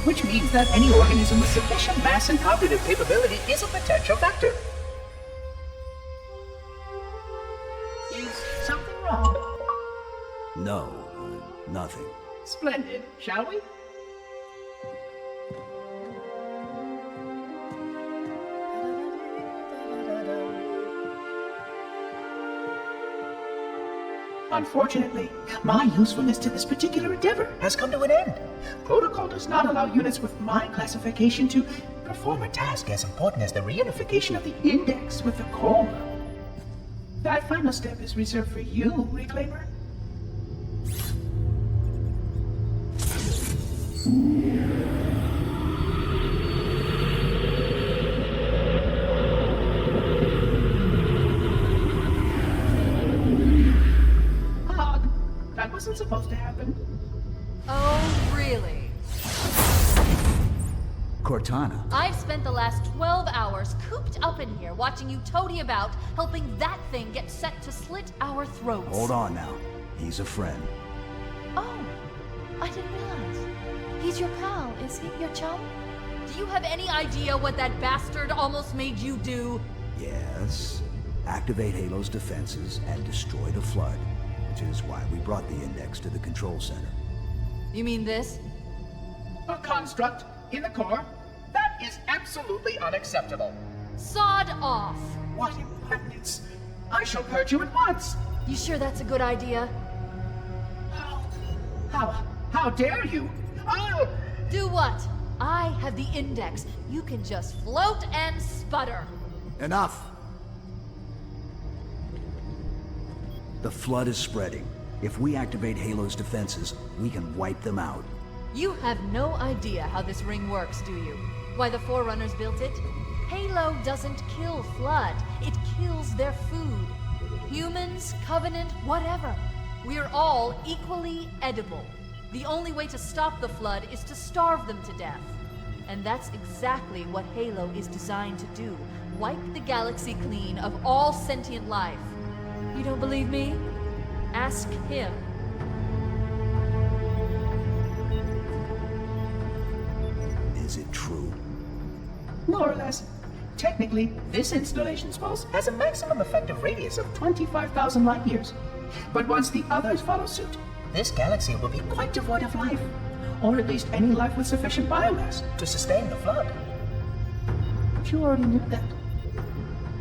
which means that any organism with sufficient mass and cognitive capability is a potential vector. Is something wrong? No, nothing. Splendid, shall we? Unfortunately, my usefulness to this particular endeavor has come to an end. Protocol does not allow units with my classification to perform a task as important as the reunification of the index with the core. That final step is reserved for you, Reclaimer. That wasn't supposed to happen. Oh, really? Cortana. I've spent the last 12 hours cooped up in here watching you toady about, helping that thing get set to slit our throats. Hold on now. He's a friend. Oh, I didn't realize. He's your pal, is he? Your chum? Do you have any idea what that bastard almost made you do? Yes. Activate Halo's defenses and destroy the Flood. Which is why we brought the index to the control center. You mean this? A construct in the core? That is absolutely unacceptable. Sod off! What impertinence! I shall purge you at once! You sure that's a good idea? How dare you? Oh! Do what? I have the index. You can just float and sputter. Enough! The Flood is spreading. If we activate Halo's defenses, we can wipe them out. You have no idea how this ring works, do you? Why the Forerunners built it? Halo doesn't kill Flood. It kills their food. Humans, Covenant, whatever. We're all equally edible. The only way to stop the Flood is to starve them to death. And that's exactly what Halo is designed to do. Wipe the galaxy clean of all sentient life. You don't believe me? Ask him. Is it true? More or less. Technically, this installation's pulse has a maximum effective radius of 25,000 light years. But once the others follow suit, this galaxy will be quite devoid of life. Or at least any life with sufficient biomass to sustain the Flood. But you already knew that.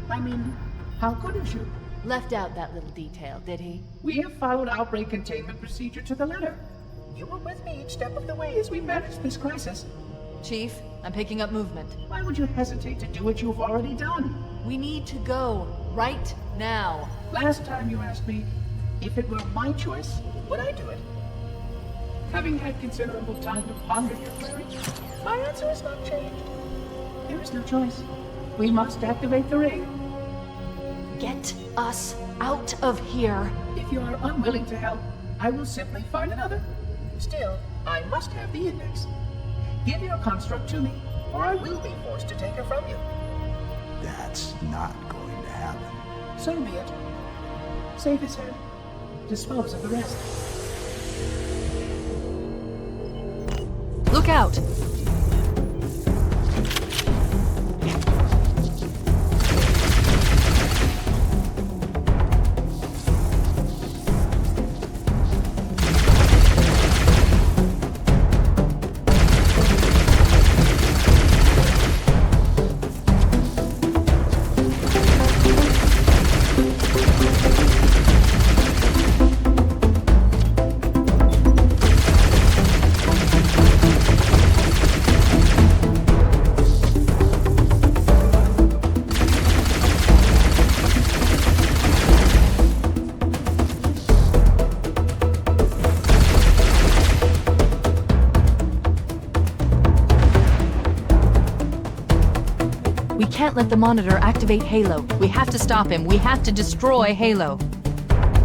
I mean, how couldn't you? Left out that little detail, did he? We have followed outbreak containment procedure to the letter. You were with me each step of the way as we managed this crisis. Chief, I'm picking up movement. Why would you hesitate to do what you've already done? We need to go, right now. Last time you asked me, if it were my choice, would I do it? Having had considerable time to ponder your query, my answer has not changed. There is no choice. We must activate the ring. Get us out of here. If you are unwilling to help, I will simply find another. Still, I must have the index. Give your construct to me, or I will be forced to take her from you. That's not going to happen. So be it. Save his head. Dispose of the rest. Look out! We can't let the Monitor activate Halo. We have to stop him. We have to destroy Halo.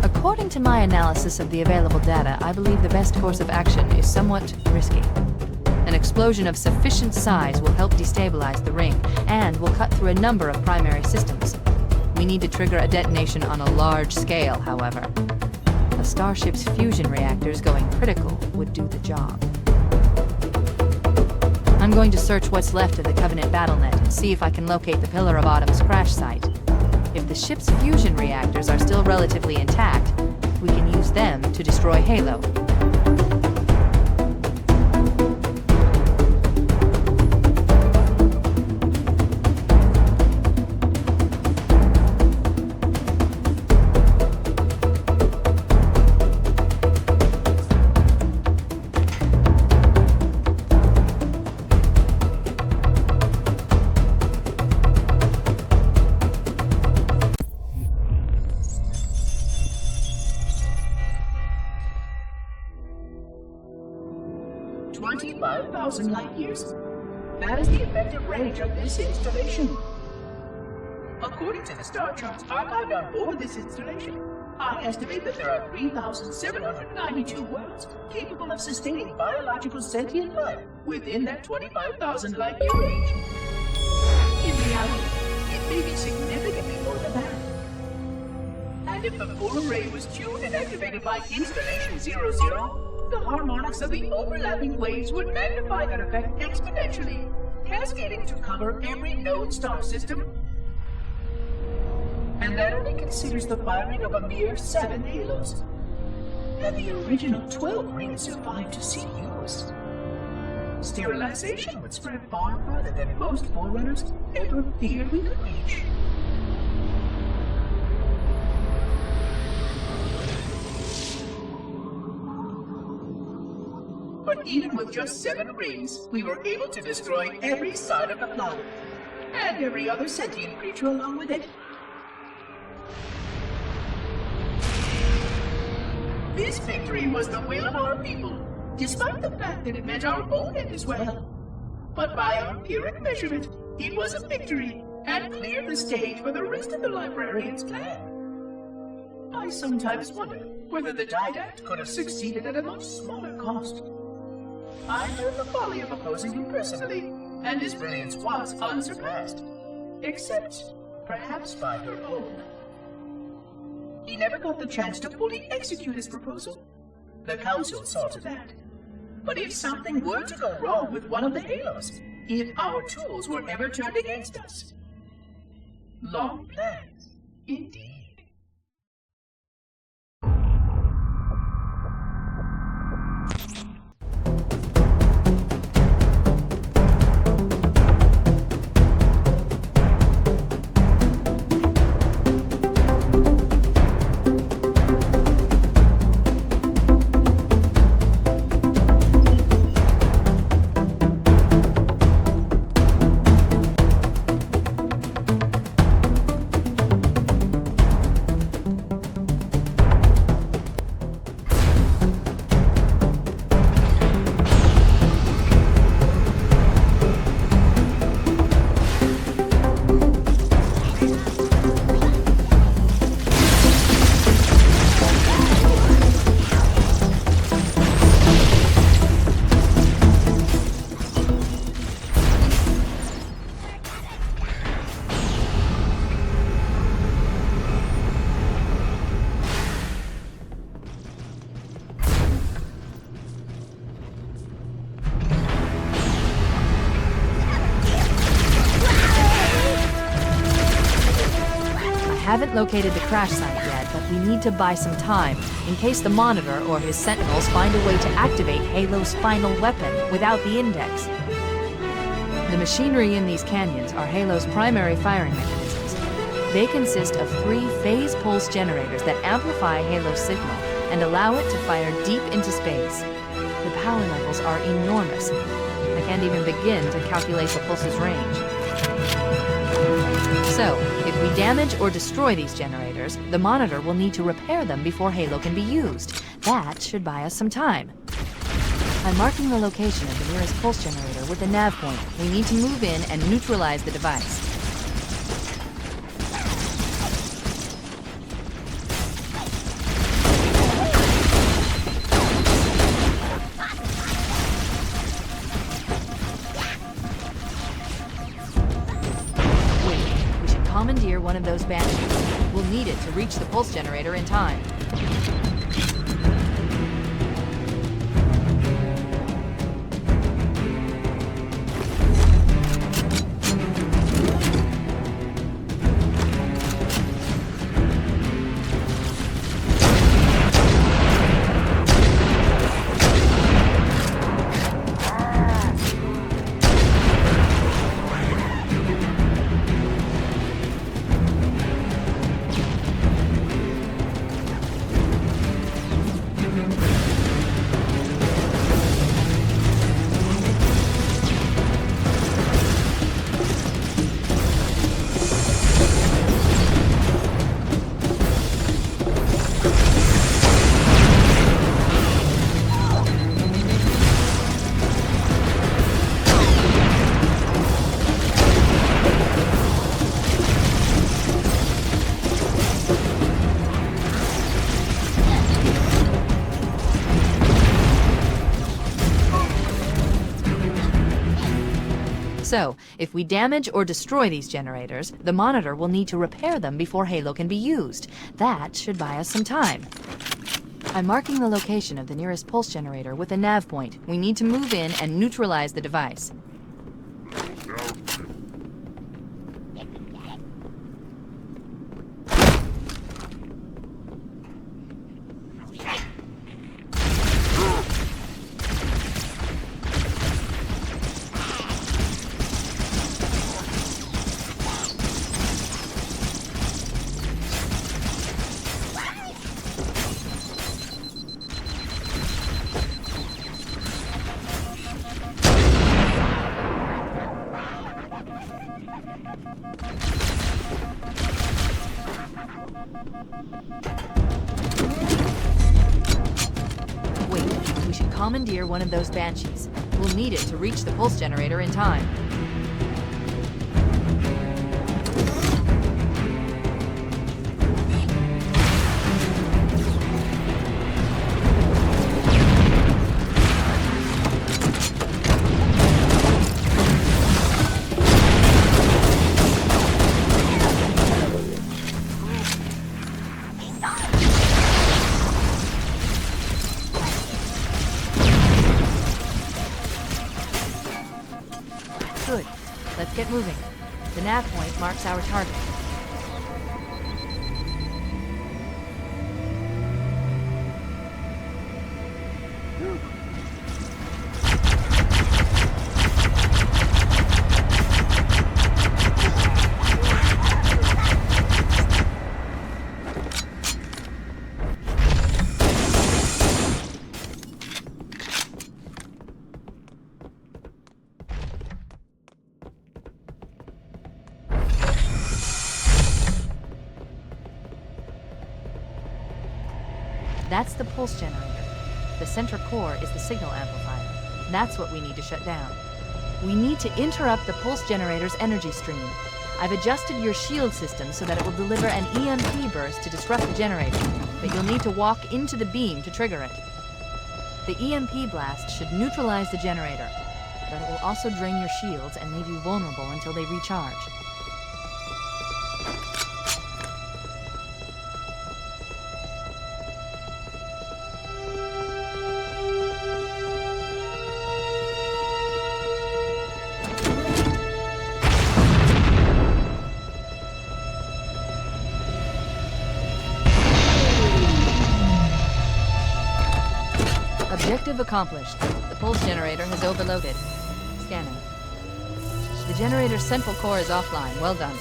According to my analysis of the available data, I believe the best course of action is somewhat risky. An explosion of sufficient size will help destabilize the ring, and will cut through a number of primary systems. We need to trigger a detonation on a large scale, however. A starship's fusion reactors going critical would do the job. I'm going to search what's left of the Covenant BattleNet and see if I can locate the Pillar of Autumn's crash site. If the ship's fusion reactors are still relatively intact, we can use them to destroy Halo. Light years. That is the effective range of this installation. According to the star charts archived on board this installation, I estimate that there are 3,792 worlds capable of sustaining biological sentient life within that 25,000 light year range. In reality, it may be significantly more than that. And if the full array was tuned and activated by Installation 00, the harmonics of the overlapping waves would magnify that effect exponentially, cascading to cover every known star system. And that only considers the firing of a mere 7 halos. And the original 12 rings survived to see use. Sterilization would spread far further than most Forerunners ever feared we could reach. But even with just 7 rings, we were able to destroy every side of the planet, and every other sentient creature along with it. This victory was the will of our people, despite the fact that it meant our own end as well. But by our empiric measurement, it was a victory, and cleared the stage for the rest of the librarians' plan. I sometimes wonder whether the Didact could have succeeded at a much smaller cost. I learned the folly of opposing him personally, and his brilliance was unsurpassed. Except, perhaps by her own. He never got the chance to fully execute his proposal. The Council saw to that. But if something were to go wrong with one of the Halos, if our tools were ever turned against us. Long plans, indeed. Haven't located the crash site yet, but we need to buy some time in case the Monitor or his Sentinels find a way to activate Halo's final weapon without the Index. The machinery in these canyons are Halo's primary firing mechanisms. They consist of 3 phase pulse generators that amplify Halo's signal and allow it to fire deep into space. The power levels are enormous. I can't even begin to calculate the pulse's range. So, if we damage or destroy these generators, the Monitor will need to repair them before Halo can be used. That should buy us some time. I'm marking the location of the nearest pulse generator with the nav point. We need to move in and neutralize the device. Commandeer one of those Banshees. We'll need it to reach the pulse generator in time. So, if we damage or destroy these generators, the Monitor will need to repair them before Halo can be used. That should buy us some time. I'm marking the location of the nearest pulse generator with a nav point. We need to move in and neutralize the device. Wait, we should commandeer one of those Banshees. We'll need it to reach the pulse generator in time. Good. Let's get moving. The nav point marks our target. That's the pulse generator. The center core is the signal amplifier. That's what we need to shut down. We need to interrupt the pulse generator's energy stream. I've adjusted your shield system so that it will deliver an EMP burst to disrupt the generator, but you'll need to walk into the beam to trigger it. The EMP blast should neutralize the generator, but it will also drain your shields and leave you vulnerable until they recharge. Objective accomplished. The pulse generator has overloaded. Scanning. The generator's central core is offline. Well done.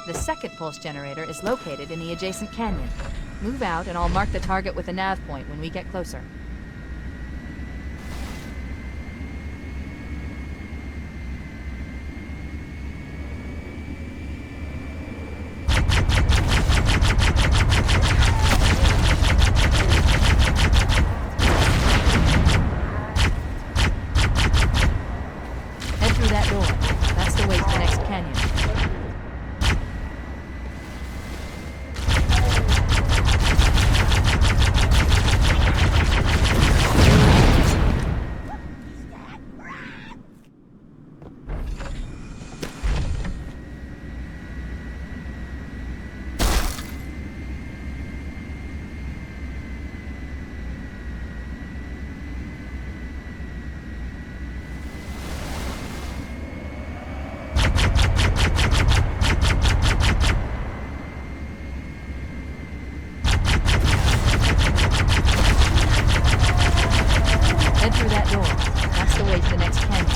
The second pulse generator is located in the adjacent canyon. Move out and I'll mark the target with a nav point when we get closer. Head through that door. That's the way to the next canyon. Head through that door. That's the way to the next canyon.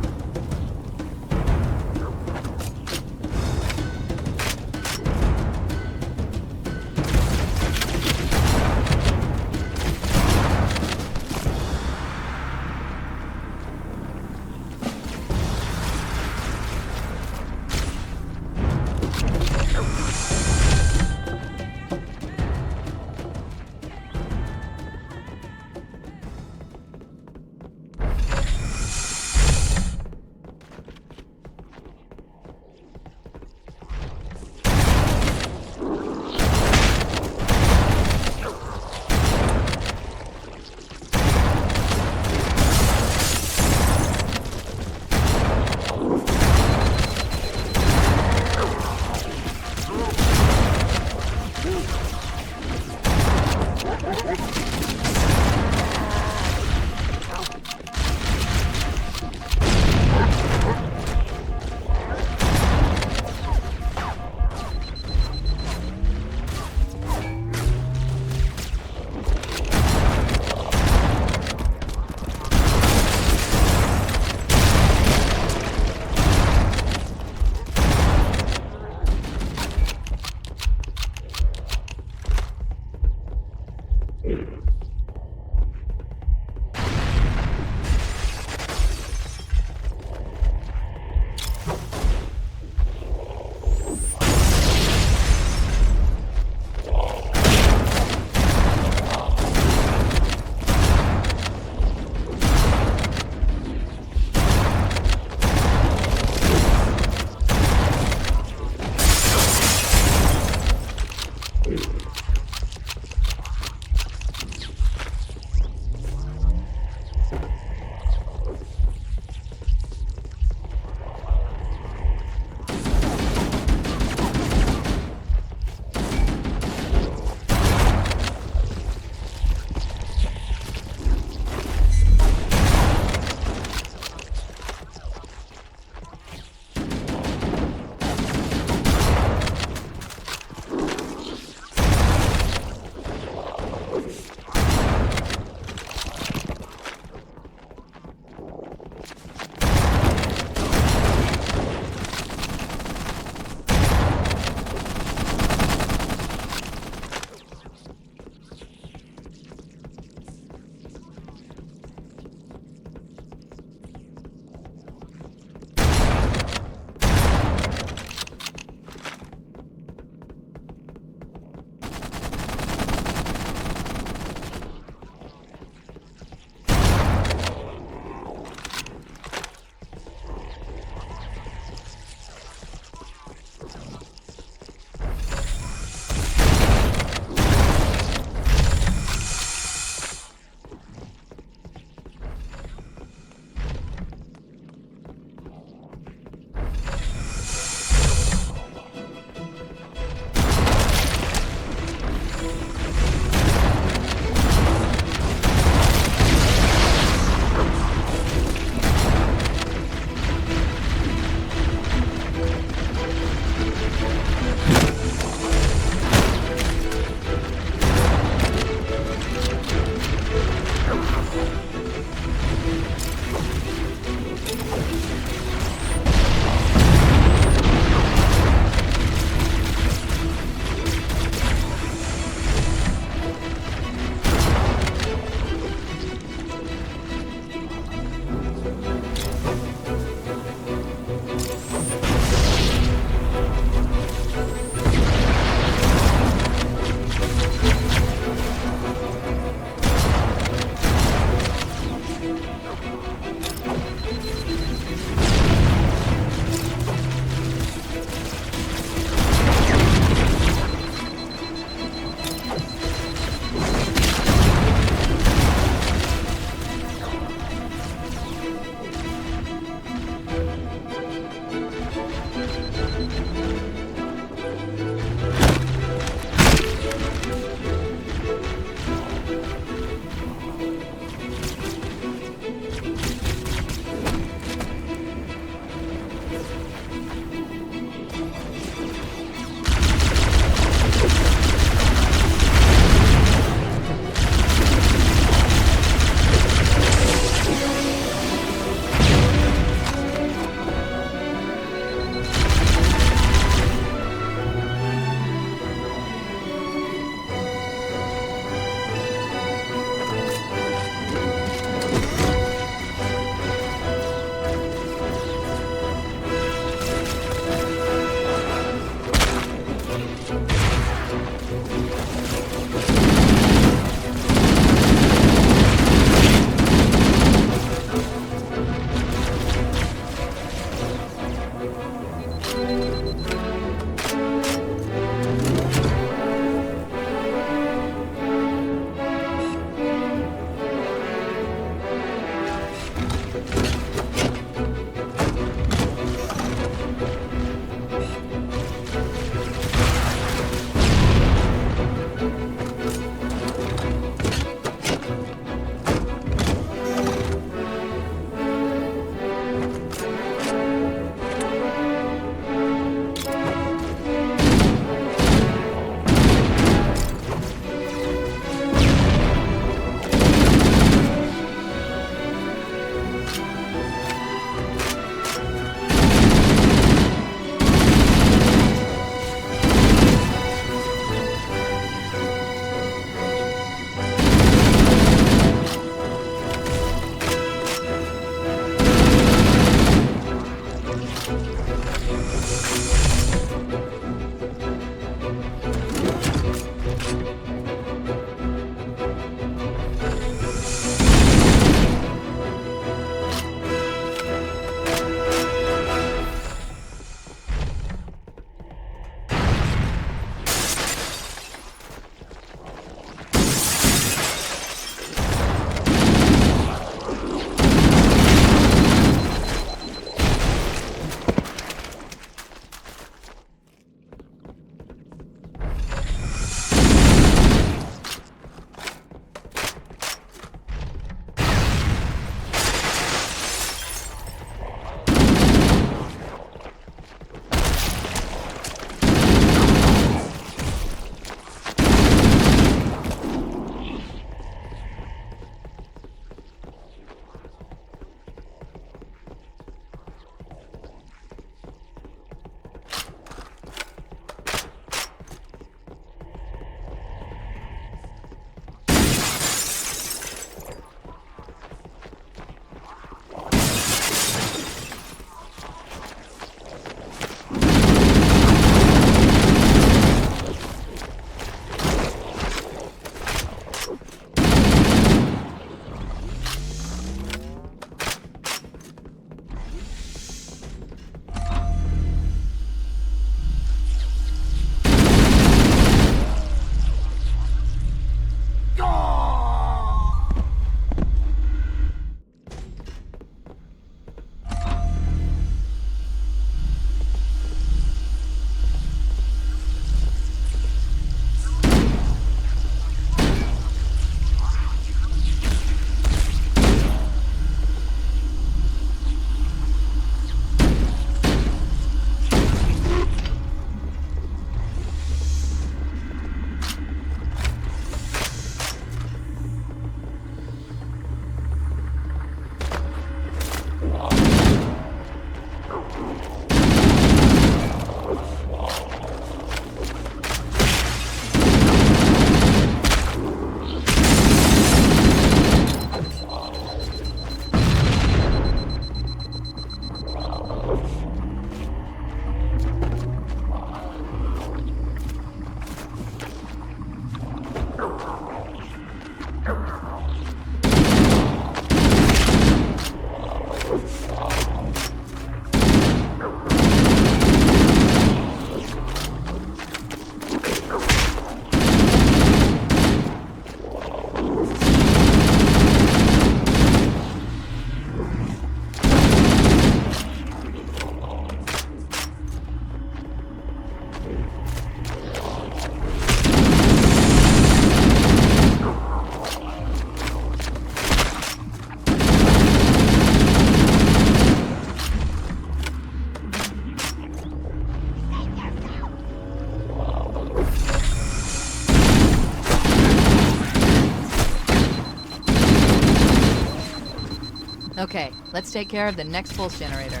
Okay, let's take care of the next pulse generator.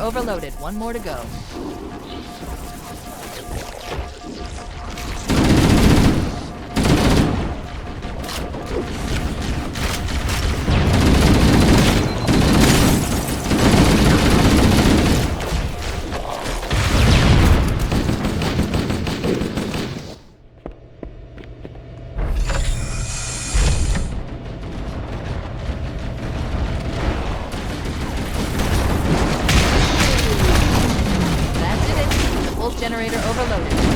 overloaded. One more to go. Generator overloaded.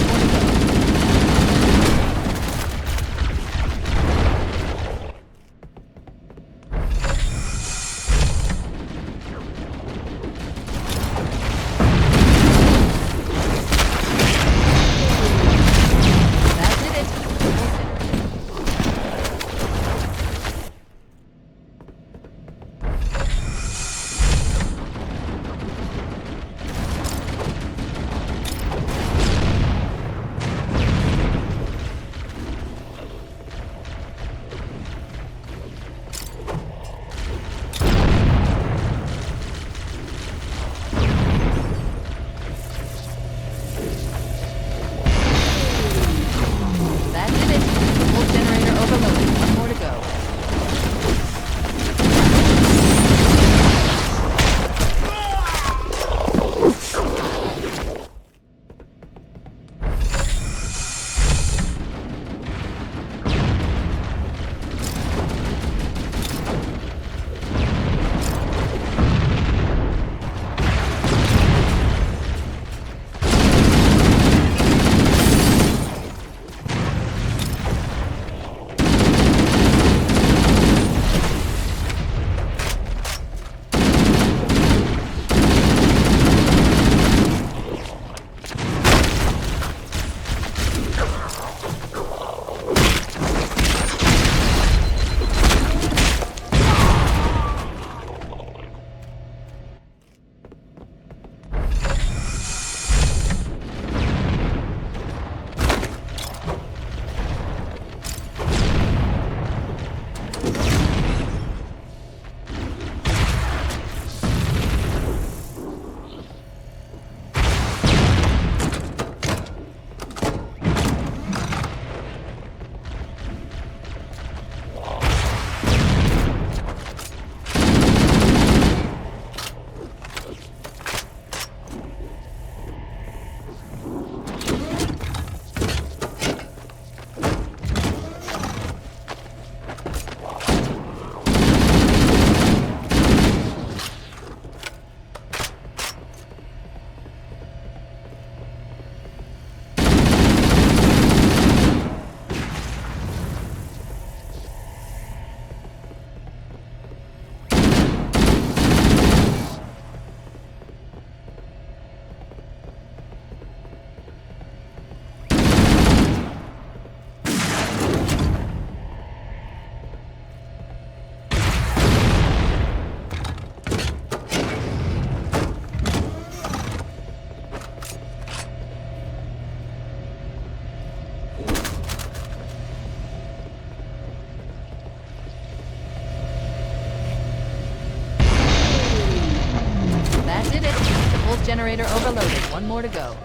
generator overloaded. One more to go.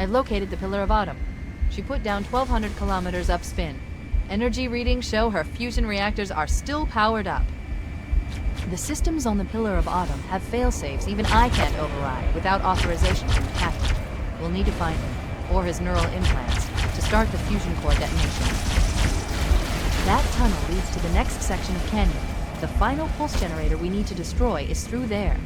I've located the Pillar of Autumn. She put down 1,200 kilometers upspin. Energy readings show her fusion reactors are still powered up. The systems on the Pillar of Autumn have failsafes even I can't override without authorization from the captain. We'll need to find him, or his neural implants, to start the fusion core detonation. That tunnel leads to the next section of canyon. The final pulse generator we need to destroy is through there.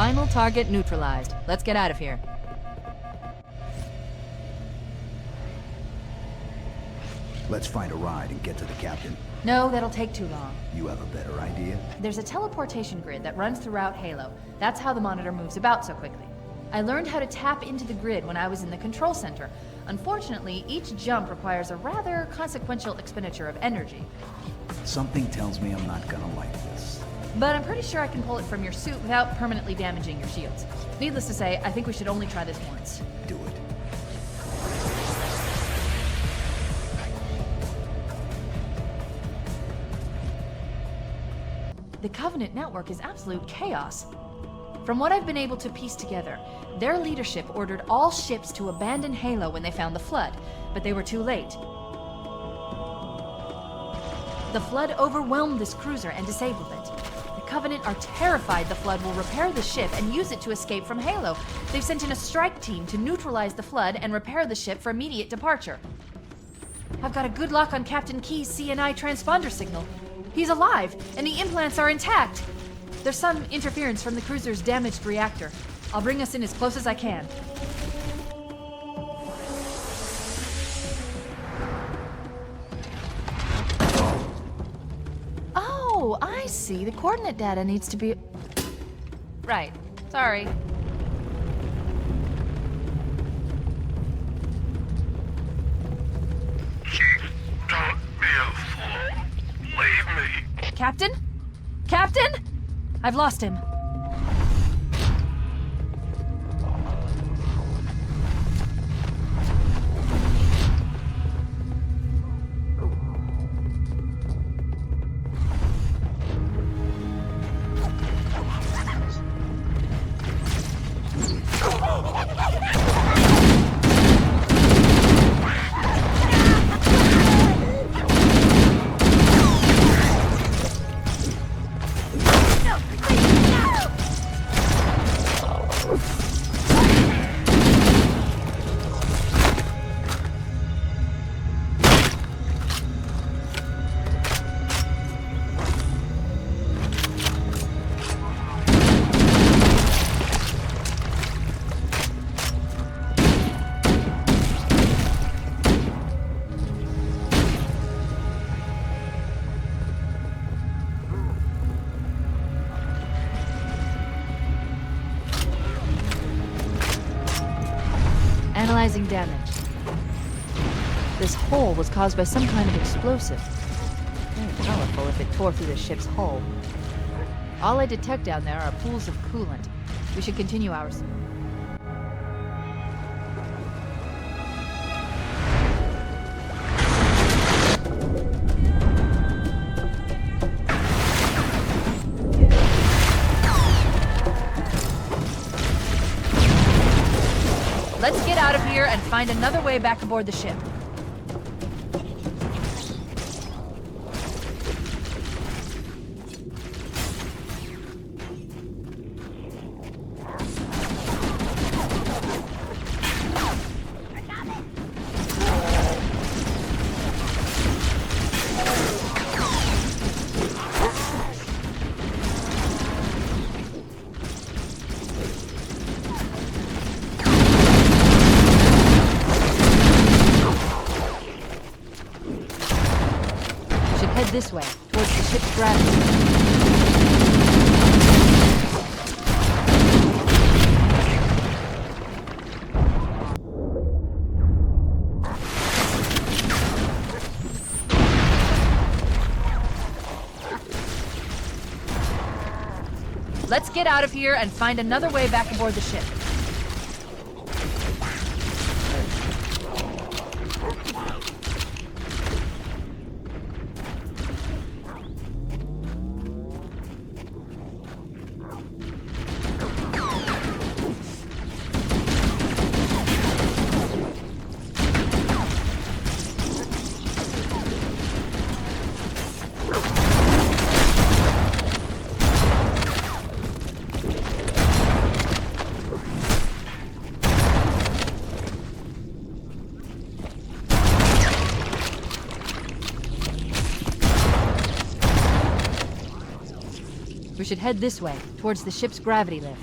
Final target neutralized. Let's get out of here. Let's find a ride and get to the captain. No, that'll take too long. You have a better idea? There's a teleportation grid that runs throughout Halo. That's how the monitor moves about so quickly. I learned how to tap into the grid when I was in the control center. Unfortunately, each jump requires a rather consequential expenditure of energy. Something tells me I'm not gonna like this. But I'm pretty sure I can pull it from your suit without permanently damaging your shields. Needless to say, I think we should only try this once. Do it. The Covenant network is absolute chaos. From what I've been able to piece together, their leadership ordered all ships to abandon Halo when they found the Flood, but they were too late. The Flood overwhelmed this cruiser and disabled it. The Covenant are terrified the Flood will repair the ship and use it to escape from Halo. They've sent in a strike team to neutralize the Flood and repair the ship for immediate departure. I've got a good lock on Captain Key's CNI transponder signal. He's alive, and the implants are intact. There's some interference from the cruiser's damaged reactor. I'll bring us in as close as I can. Oh, I see. The coordinate data needs to be... Right. Sorry. Chief, don't be a fool. Leave me. Captain? Captain? I've lost him. Analyzing damage. This hole was caused by some kind of explosive. Very powerful if it tore through the ship's hull. All I detect down there are pools of coolant. We should continue ours. Let's get out of here and find another way back aboard the ship. Head this way, towards the ship's gravity. Let's get out of here and find another way back aboard the ship. We should head this way, towards the ship's gravity lift.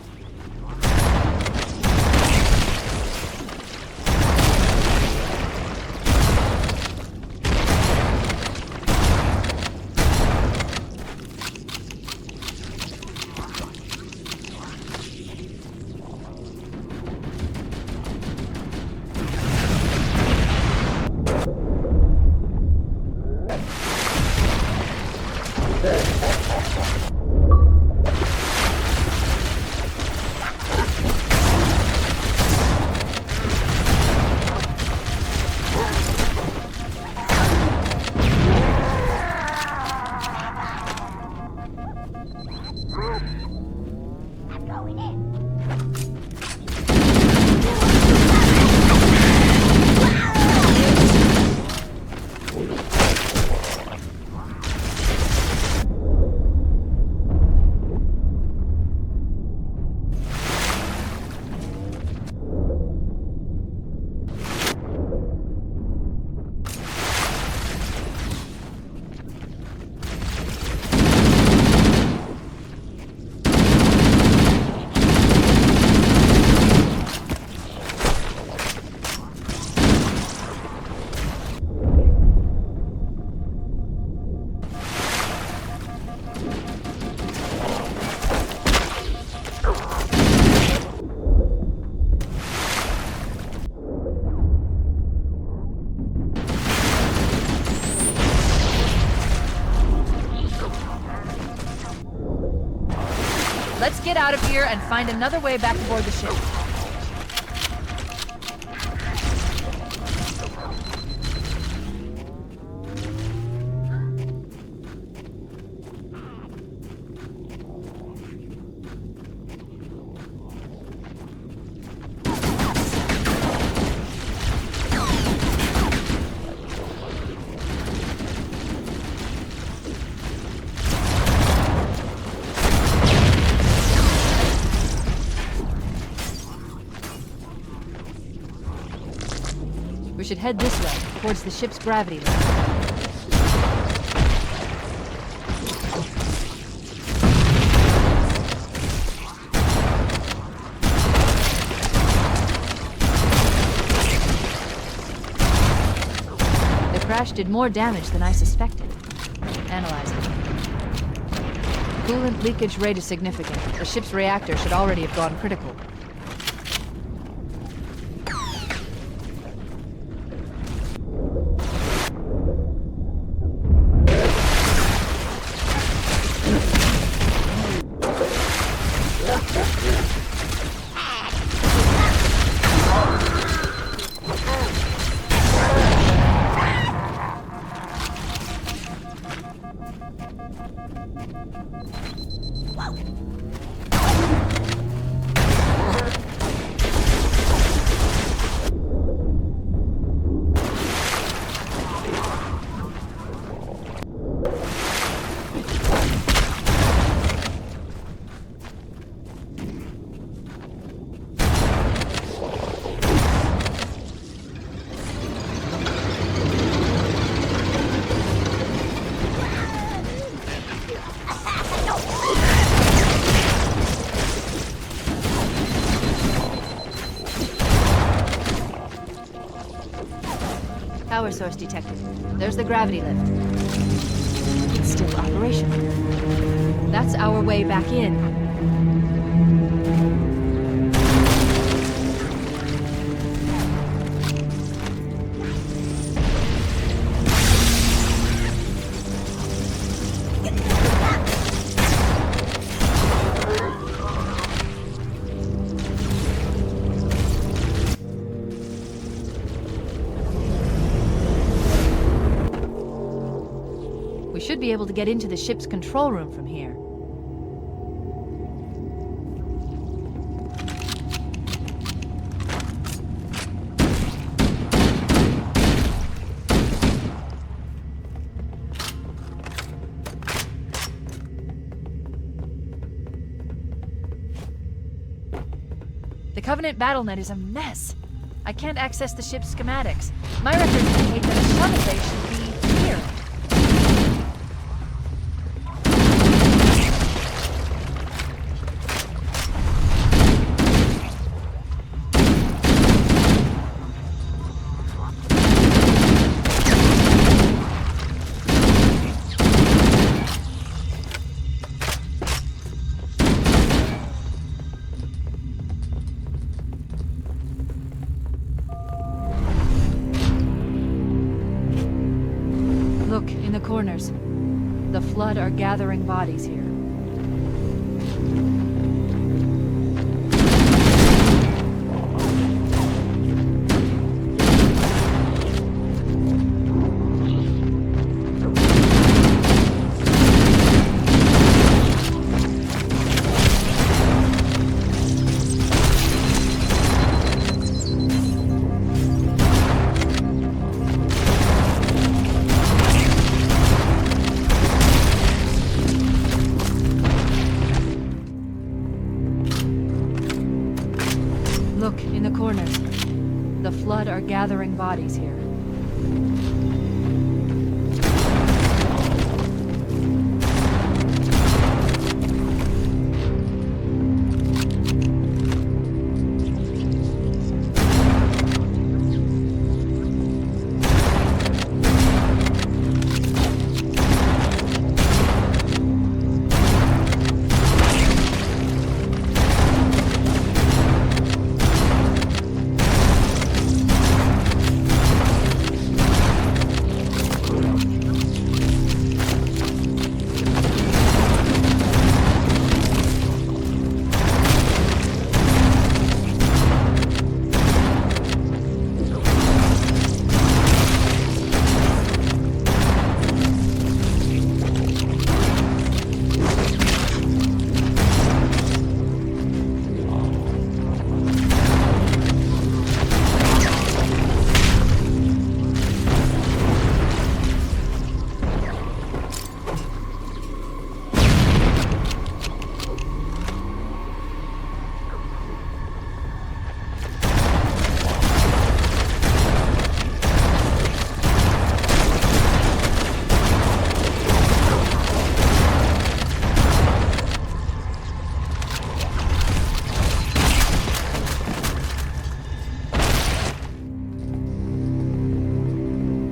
Let's get out of here and find another way back aboard the ship. We should head this way, towards the ship's gravity limit. The crash did more damage than I suspected. Analyzing. Coolant leakage rate is significant. The ship's reactor should already have gone critical. Power source detected. There's the gravity lift. It's still operational. That's our way back in. We should be able to get into the ship's control room from here. The Covenant BattleNet is a mess. I can't access the ship's schematics. My records indicate that a shuttle base should be here. Look in the corners. The Flood are gathering bodies here. Look in the corners. The Flood are gathering bodies here.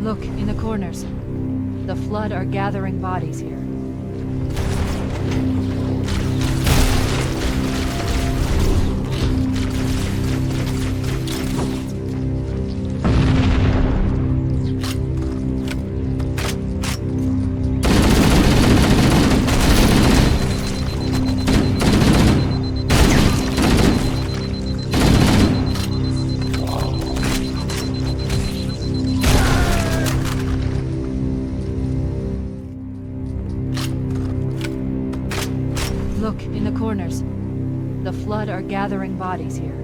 Look in the corners. The Flood are gathering bodies here. Look in the corners. The Flood are gathering bodies here.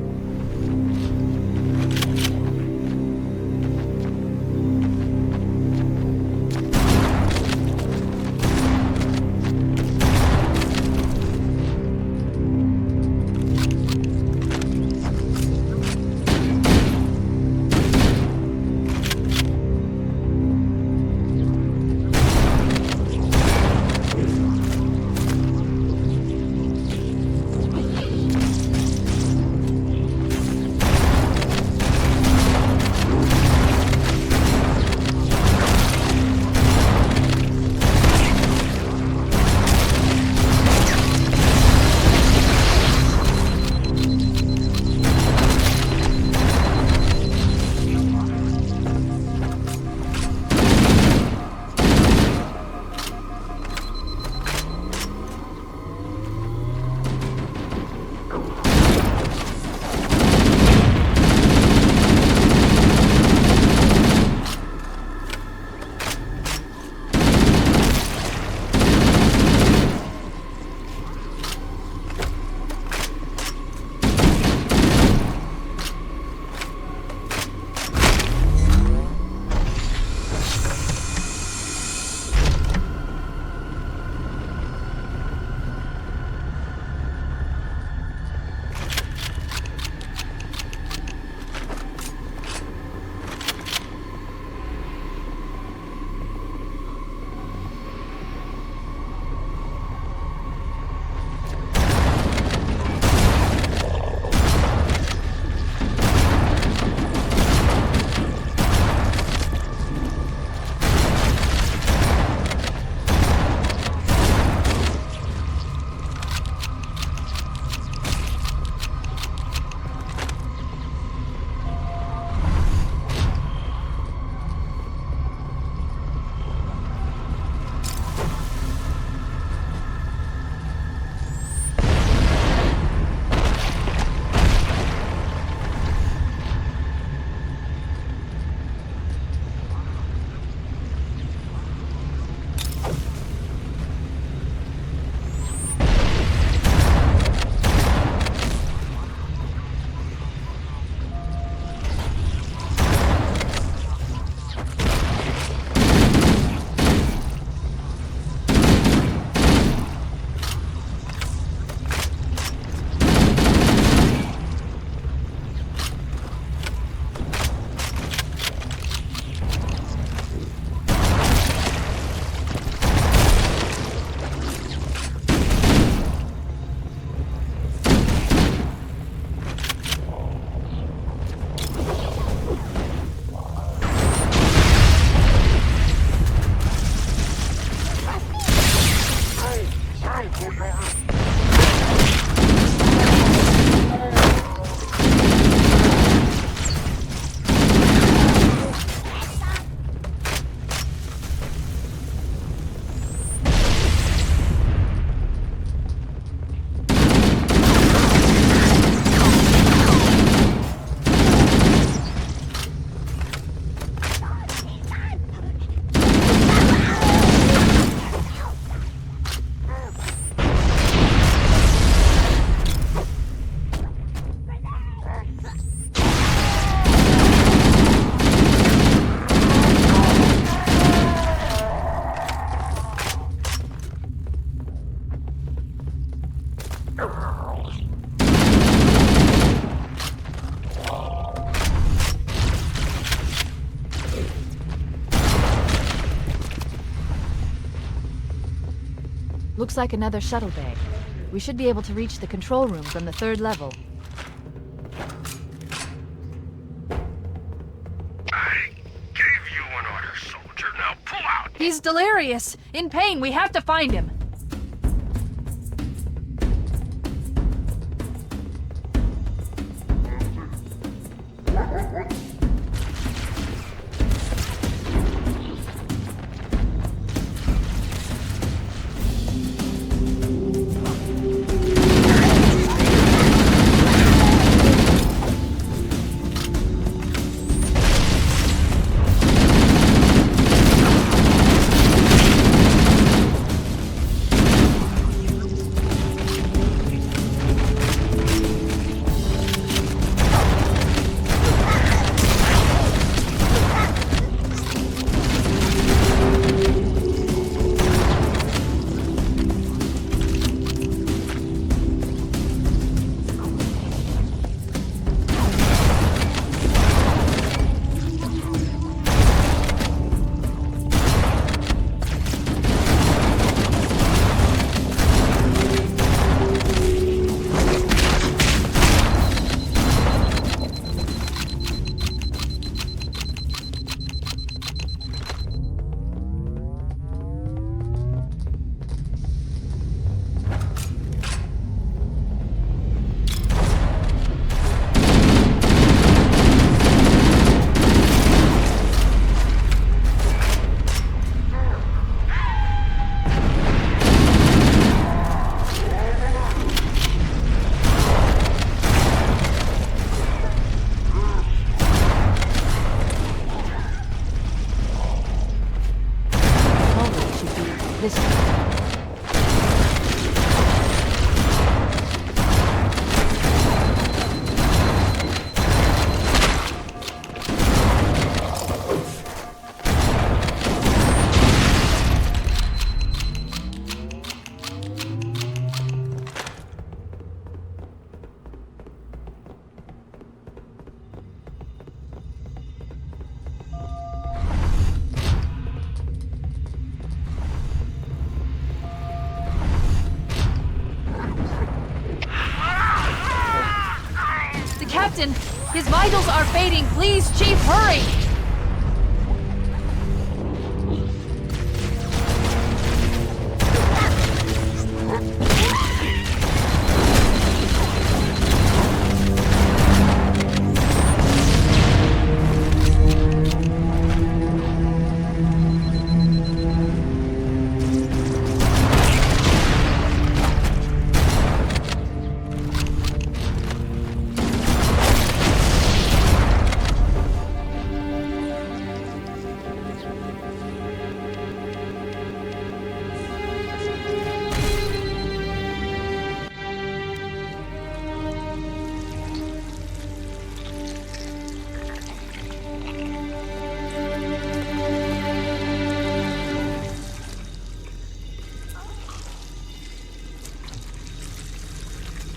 Looks like another shuttle bay. We should be able to reach the control room from the 3rd level. I gave you an order, soldier. Now pull out. He's delirious! In pain! We have to find him! Captain, his vitals are fading. Please, Chief, hurry!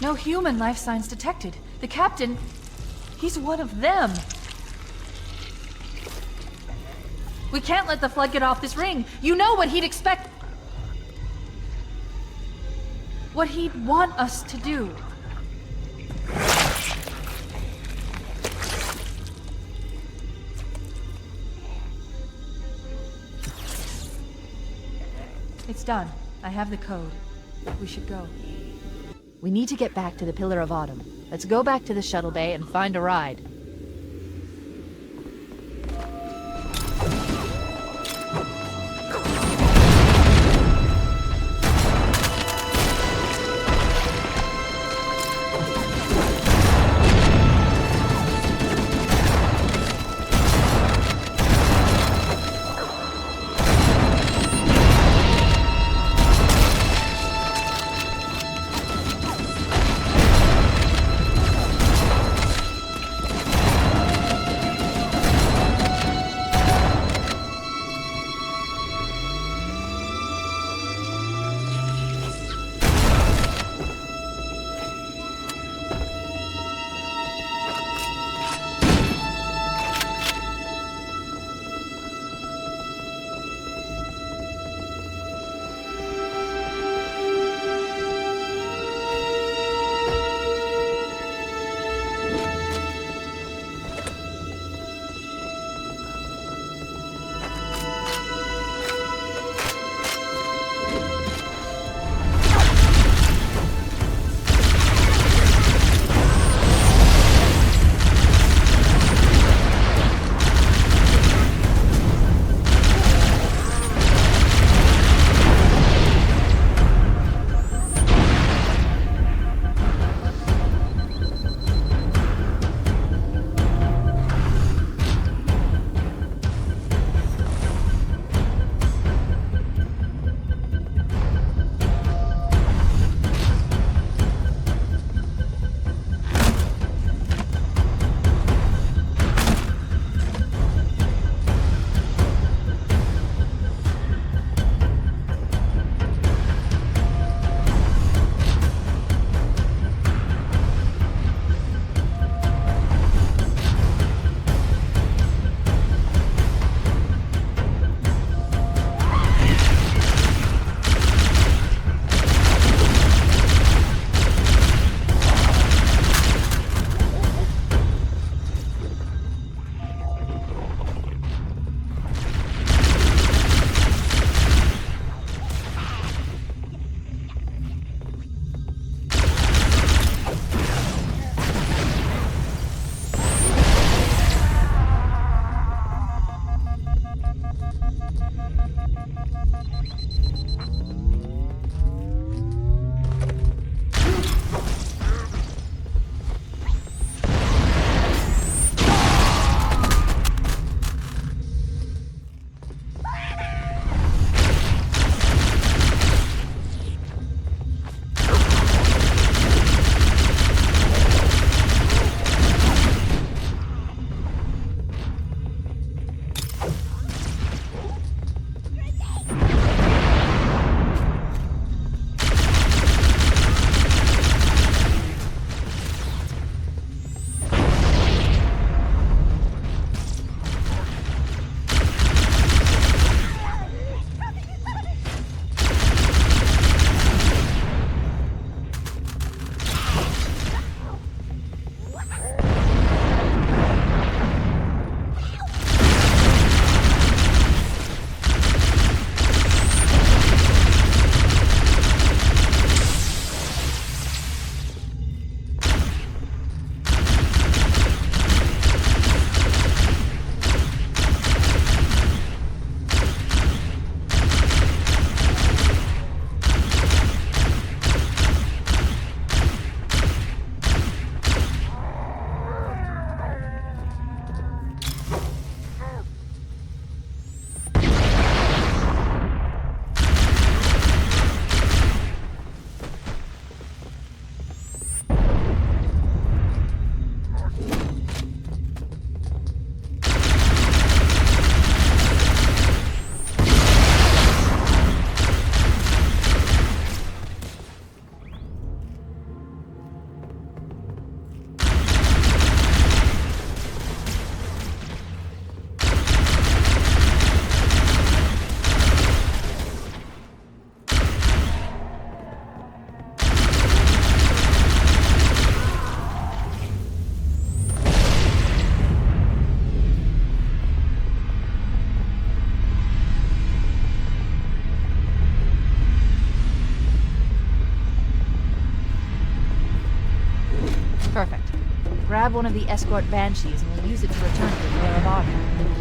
No human life signs detected. The captain, he's one of them. We can't let the Flood get off this ring. You know what he'd expect. What he'd want us to do. It's done. I have the code. We should go. We need to get back to the Pillar of Autumn. Let's go back to the shuttle bay and find a ride. Grab one of the escort banshees and we'll use it to return to the Pillar of Autumn.